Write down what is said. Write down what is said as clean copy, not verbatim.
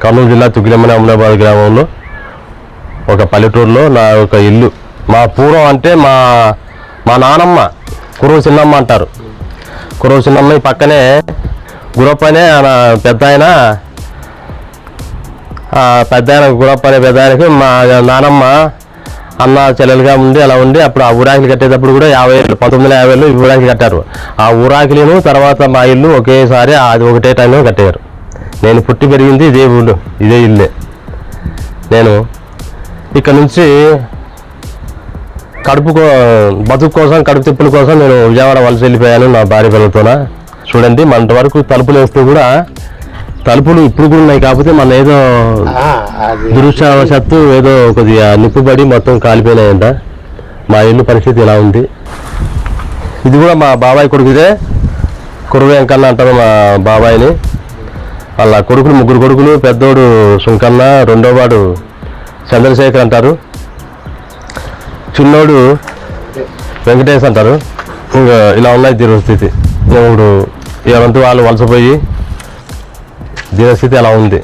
కర్నూలు జిల్లా తుగిలమ్మని అమలాబాద్ గ్రామంలో ఒక పల్లెటూరులో నా ఒక ఇల్లు. మా పూర్వం అంటే మా నానమ్మ కురువు చిన్నమ్మ అంటారు. కురువు చిన్నమ్మ పక్కనే గురప్పనే పెద్ద ఆయన గురప్ప అనే పెద్ద ఆయనకి మా నానమ్మ అన్న చెల్లెలుగా ఉండి అలా ఉండి అప్పుడు ఆ ఊరాకిలి కట్టేటప్పుడు కూడా 1950లో ఈ ఊరాకిలి కట్టారు. ఆ ఊరాకిలిను తర్వాత మా ఇల్లు ఒకేసారి అది ఒకటే టైంలో కట్టారు. నేను పుట్టి పెరిగింది ఇదే ఊళ్ళో, ఇదే ఇల్లే. నేను ఇక్కడ నుంచి బతుకు కోసం కడుపు తిప్పుల కోసం నేను విజయవాడ వలస వెళ్ళిపోయాను నా భార్య పిల్లలతోన. చూడండి మన వరకు తలుపులు వేస్తే కూడా తలుపులు ఇప్పుడు కూడా ఉన్నాయి, కాకపోతే మన ఏదో దురదృష్టవశాత్తు ఏదో కొద్దిగా నిప్పుబడి మొత్తం కాలిపోయినాయంట. మా ఇల్లు పరిస్థితి ఇలా ఉంది. ఇది కూడా మా బాబాయ్ కొడుకుదే, కుర్ర వెంకన్న అంటారు మా బాబాయిని. వాళ్ళ కొడుకులు 3 కొడుకులు, పెద్దోడు సుంకన్న, రెండోవాడు చంద్రశేఖర్ అంటారు, చిన్నోడు వెంకటేష్ అంటారు. ఇంకా ఇలా ఉన్నాయి దీనస్థితి. ఇప్పుడు ఎవరంతా వాళ్ళు వలసపోయి దీనస్థితి అలా ఉంది.